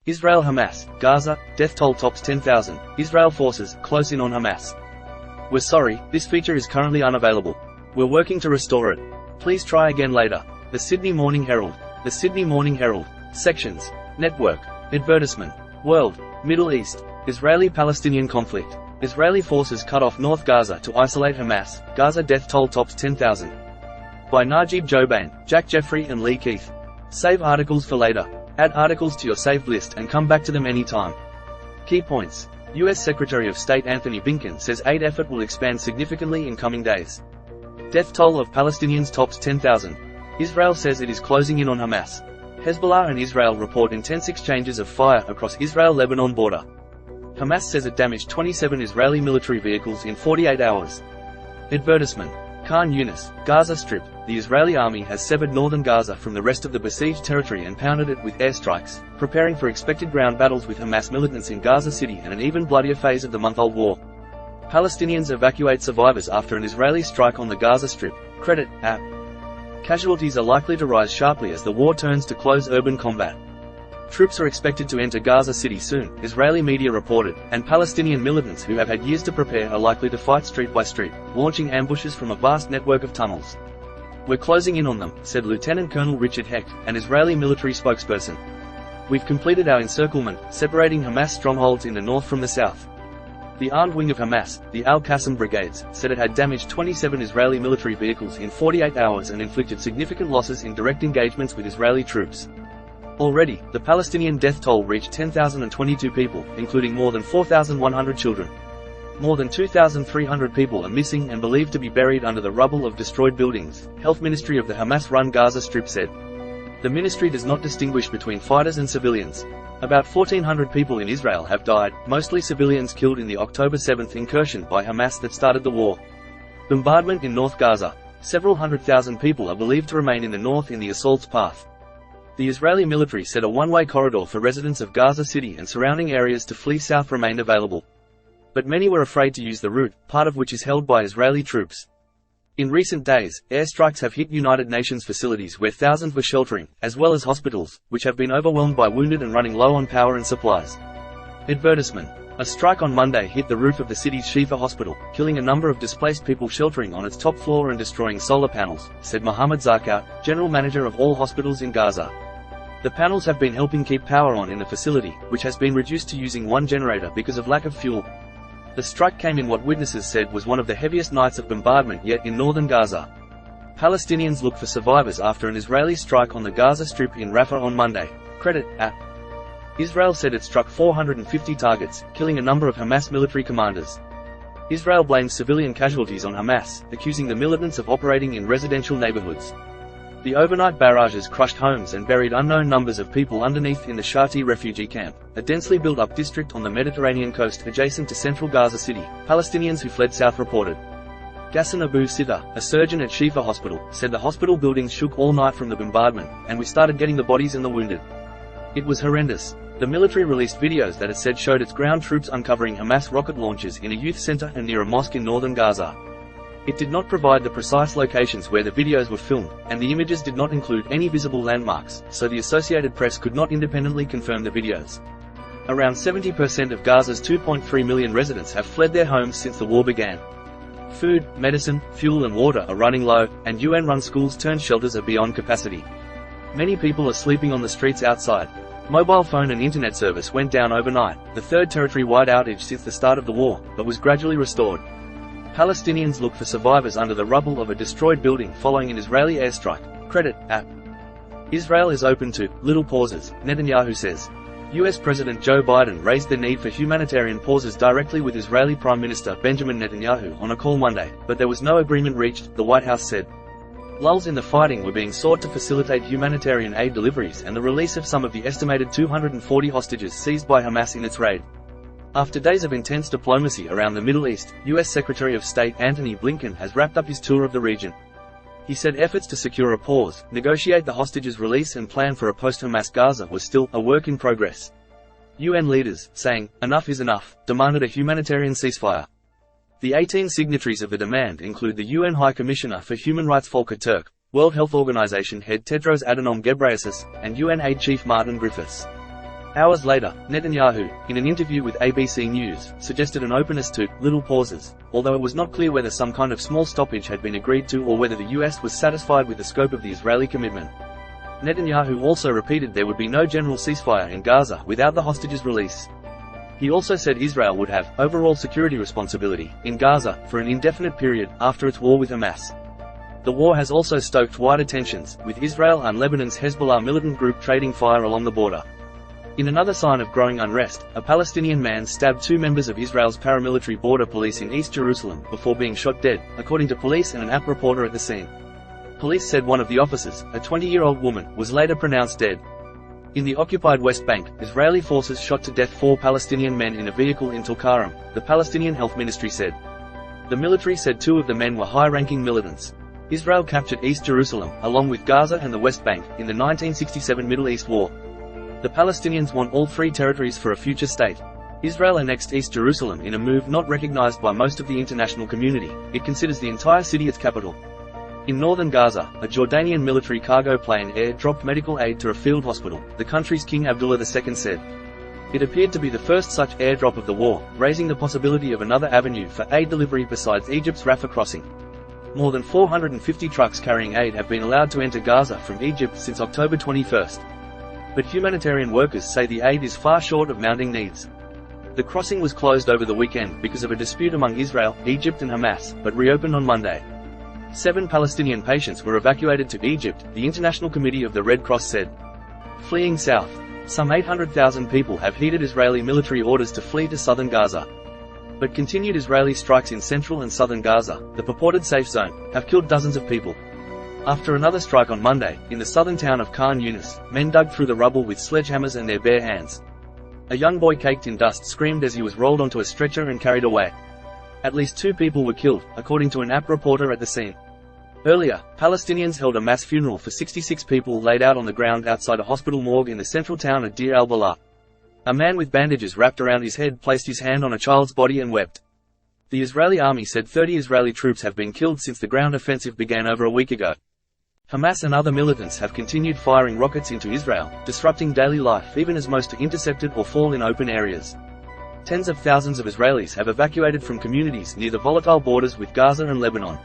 Israel Hamas, Gaza, death toll tops 10,000, Israel forces, close in on Hamas. We're sorry, this feature is currently unavailable. We're working to restore it. Please try again later. The Sydney Morning Herald. The Sydney Morning Herald. Sections. Network. Advertisement. World. Middle East. Israeli-Palestinian conflict. Israeli forces cut off North Gaza to isolate Hamas, Gaza death toll tops 10,000. By Najib Jobain, Jack Jeffrey and Lee Keith. Save articles for later. Add articles to your saved list and come back to them anytime. Key points. U.S. Secretary of State Anthony Blinken says aid effort will expand significantly in coming days. Death toll of Palestinians tops 10,000. Israel says it is closing in on Hamas. Hezbollah and Israel report intense exchanges of fire across Israel-Lebanon border. Hamas says it damaged 27 Israeli military vehicles in 48 hours. Advertisement. Khan Yunis, Gaza Strip. The Israeli army has severed northern Gaza from the rest of the besieged territory and pounded it with airstrikes, preparing for expected ground battles with Hamas militants in Gaza City and an even bloodier phase of the month-old war. Palestinians evacuate survivors after an Israeli strike on the Gaza Strip. Credit, app. Casualties are likely to rise sharply as the war turns to close urban combat. Troops are expected to enter Gaza City soon, Israeli media reported, and Palestinian militants who have had years to prepare are likely to fight street by street, launching ambushes from a vast network of tunnels. We're closing in on them, said Lieutenant Colonel Richard Hecht, an Israeli military spokesperson. We've completed our encirclement, separating Hamas strongholds in the north from the south. The armed wing of Hamas, the Al-Qassam brigades, said it had damaged 27 Israeli military vehicles in 48 hours and inflicted significant losses in direct engagements with Israeli troops. Already, the Palestinian death toll reached 10,022 people, including more than 4,100 children. More than 2,300 people are missing and believed to be buried under the rubble of destroyed buildings, Health Ministry of the Hamas-run Gaza Strip said. The ministry does not distinguish between fighters and civilians. About 1,400 people in Israel have died, mostly civilians killed in the October 7 incursion by Hamas that started the war. Bombardment in North Gaza. Several 100,000 people are believed to remain in the north in the assault's path. The Israeli military said a one-way corridor for residents of Gaza City and surrounding areas to flee south remained available. But many were afraid to use the route, part of which is held by Israeli troops. In recent days, airstrikes have hit United Nations facilities where thousands were sheltering, as well as hospitals, which have been overwhelmed by wounded and running low on power and supplies. Advertisement. A strike on Monday hit the roof of the city's Shifa hospital, killing a number of displaced people sheltering on its top floor and destroying solar panels, said Mohammed Zarqout, general manager of all hospitals in Gaza. The panels have been helping keep power on in the facility, which has been reduced to using one generator because of lack of fuel. The strike came in what witnesses said was one of the heaviest nights of bombardment yet in northern Gaza. Palestinians look for survivors after an Israeli strike on the Gaza Strip in Rafah on Monday. Credit, app. Israel said it struck 450 targets, killing a number of Hamas military commanders. Israel blames civilian casualties on Hamas, accusing the militants of operating in residential neighborhoods. The overnight barrages crushed homes and buried unknown numbers of people underneath in the Shati refugee camp, a densely built-up district on the Mediterranean coast adjacent to central Gaza City, Palestinians who fled south reported. Ghassan Abu Sitta, a surgeon at Shifa Hospital, said the hospital buildings shook all night from the bombardment, and we started getting the bodies and the wounded. It was horrendous. The military released videos that it said showed its ground troops uncovering Hamas rocket launches in a youth center and near a mosque in northern Gaza. It did not provide the precise locations where the videos were filmed, and the images did not include any visible landmarks, so the Associated Press could not independently confirm the videos. Around 70% of Gaza's 2.3 million residents have fled their homes since the war began. Food, medicine, fuel and water are running low, and UN-run schools-turned-shelters are beyond capacity. Many people are sleeping on the streets outside. Mobile phone and internet service went down overnight, the third territory-wide outage since the start of the war, but was gradually restored. Palestinians look for survivors under the rubble of a destroyed building following an Israeli airstrike. Credit, app. Israel is open to little pauses, Netanyahu says. US President Joe Biden raised the need for humanitarian pauses directly with Israeli Prime Minister Benjamin Netanyahu on a call Monday, but there was no agreement reached, the White House said. Lulls in the fighting were being sought to facilitate humanitarian aid deliveries and the release of some of the estimated 240 hostages seized by Hamas in its raid. After days of intense diplomacy around the Middle East, U.S. Secretary of State Anthony Blinken has wrapped up his tour of the region. He said efforts to secure a pause, negotiate the hostages' release and plan for a post-Hamas Gaza was still a work in progress. UN leaders, saying, "Enough is enough," demanded a humanitarian ceasefire. The 18 signatories of the demand include the UN High Commissioner for Human Rights Volker Turk, World Health Organization head Tedros Adhanom Ghebreyesus, and UN Aid Chief Martin Griffiths. Hours later, Netanyahu, in an interview with ABC News, suggested an openness to little pauses, although it was not clear whether some kind of small stoppage had been agreed to or whether the US was satisfied with the scope of the Israeli commitment. Netanyahu also repeated there would be no general ceasefire in Gaza without the hostages' release. He also said Israel would have overall security responsibility in Gaza for an indefinite period after its war with Hamas. The war has also stoked wider tensions, with Israel and Lebanon's Hezbollah militant group trading fire along the border. In another sign of growing unrest, a Palestinian man stabbed 2 members of Israel's paramilitary border police in East Jerusalem before being shot dead, according to police and an app reporter at the scene. Police said one of the officers, a 20-year-old woman, was later pronounced dead. In the occupied West Bank, Israeli forces shot to death 4 Palestinian men in a vehicle in Tulkarem, the Palestinian Health Ministry said. The military said 2 of the men were high-ranking militants. Israel captured East Jerusalem, along with Gaza and the West Bank, in the 1967 Middle East War. The Palestinians want all 3 territories for a future state. Israel annexed East Jerusalem in a move not recognized by most of the international community. It considers the entire city its capital. In northern Gaza, a Jordanian military cargo plane air-dropped medical aid to a field hospital, the country's King Abdullah II said. It appeared to be the first such airdrop of the war, raising the possibility of another avenue for aid delivery besides Egypt's Rafah crossing. More than 450 trucks carrying aid have been allowed to enter Gaza from Egypt since October 21. But humanitarian workers say the aid is far short of mounting needs. The crossing was closed over the weekend because of a dispute among Israel, Egypt and Hamas, but reopened on Monday. 7 Palestinian patients were evacuated to Egypt, the International Committee of the Red Cross said. Fleeing south. Some 800,000 people have heeded Israeli military orders to flee to southern Gaza. But continued Israeli strikes in central and southern Gaza, the purported safe zone, have killed dozens of people. After another strike on Monday, in the southern town of Khan Yunis, men dug through the rubble with sledgehammers and their bare hands. A young boy caked in dust screamed as he was rolled onto a stretcher and carried away. At least 2 people were killed, according to an app reporter at the scene. Earlier, Palestinians held a mass funeral for 66 people laid out on the ground outside a hospital morgue in the central town of Deir al-Balah. A man with bandages wrapped around his head placed his hand on a child's body and wept. The Israeli army said 30 Israeli troops have been killed since the ground offensive began over a week ago. Hamas and other militants have continued firing rockets into Israel, disrupting daily life even as most are intercepted or fall in open areas. Tens of thousands of Israelis have evacuated from communities near the volatile borders with Gaza and Lebanon.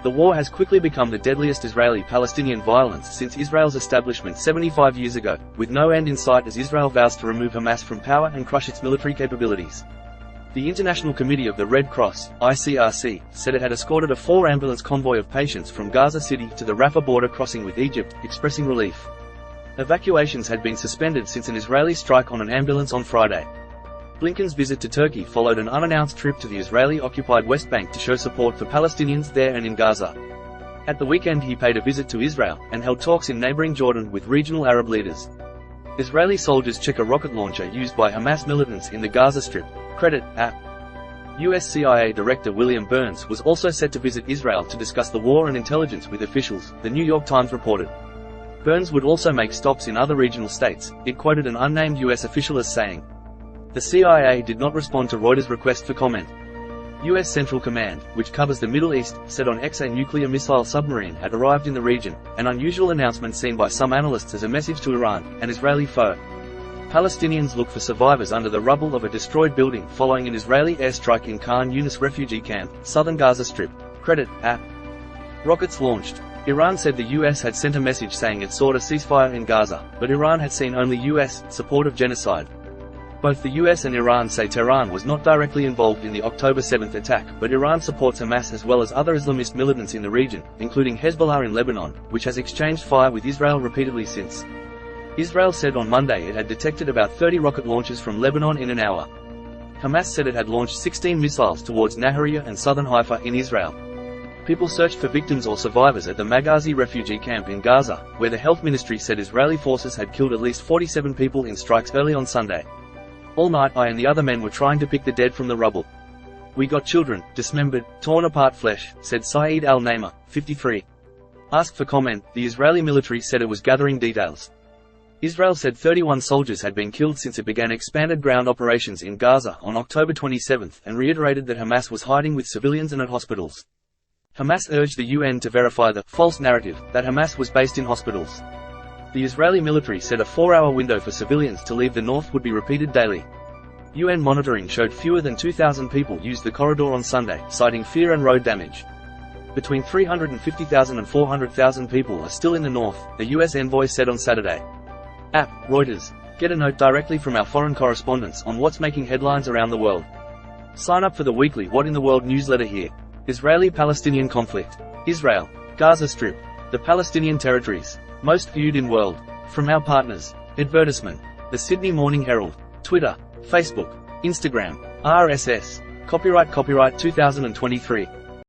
The war has quickly become the deadliest Israeli-Palestinian violence since Israel's establishment 75 years ago, with no end in sight as Israel vows to remove Hamas from power and crush its military capabilities. The International Committee of the Red Cross, ICRC, said it had escorted a 4-ambulance convoy of patients from Gaza City to the Rafah border crossing with Egypt, expressing relief. Evacuations had been suspended since an Israeli strike on an ambulance on Friday. Blinken's visit to Turkey followed an unannounced trip to the Israeli-occupied West Bank to show support for Palestinians there and in Gaza. At the weekend he paid a visit to Israel, and held talks in neighboring Jordan with regional Arab leaders. Israeli soldiers check a rocket launcher used by Hamas militants in the Gaza Strip. Credit, app. US CIA Director William Burns was also set to visit Israel to discuss the war and intelligence with officials, the New York Times reported. Burns would also make stops in other regional states, it quoted an unnamed US official as saying. The CIA did not respond to Reuters' request for comment. US Central Command, which covers the Middle East, said on X a nuclear missile submarine had arrived in the region, an unusual announcement seen by some analysts as a message to Iran, an Israeli foe. Palestinians look for survivors under the rubble of a destroyed building following an Israeli airstrike in Khan Yunis refugee camp, southern Gaza Strip. Credit, app. Rockets launched. Iran said the US had sent a message saying it sought a ceasefire in Gaza, but Iran had seen only US support of genocide. Both the US and Iran say Tehran was not directly involved in the October 7 attack, but Iran supports Hamas as well as other Islamist militants in the region, including Hezbollah in Lebanon, which has exchanged fire with Israel repeatedly since. Israel said on Monday it had detected about 30 rocket launches from Lebanon in an hour. Hamas said it had launched 16 missiles towards Nahariya and southern Haifa in Israel. People searched for victims or survivors at the Maghazi refugee camp in Gaza, where the health ministry said Israeli forces had killed at least 47 people in strikes early on Sunday. All night I and the other men were trying to pick the dead from the rubble. We got children, dismembered, torn apart flesh, said Saeed al-Naima, 53. Asked for comment, the Israeli military said it was gathering details. Israel said 31 soldiers had been killed since it began expanded ground operations in Gaza on October 27 and reiterated that Hamas was hiding with civilians and at hospitals. Hamas urged the UN to verify the false narrative that Hamas was based in hospitals. The Israeli military said a 4-hour window for civilians to leave the north would be repeated daily. UN monitoring showed fewer than 2,000 people used the corridor on Sunday, citing fear and road damage. Between 350,000 and 400,000 people are still in the north, the US envoy said on Saturday. Reuters. Get a note directly from our foreign correspondents on what's making headlines around the world. Sign up for the weekly What in the World newsletter here. Israeli-Palestinian conflict. Israel. Gaza Strip. The Palestinian territories. Most viewed in world. From our partners. Advertisement. The Sydney Morning Herald. Twitter. Facebook. Instagram. RSS. Copyright 2023.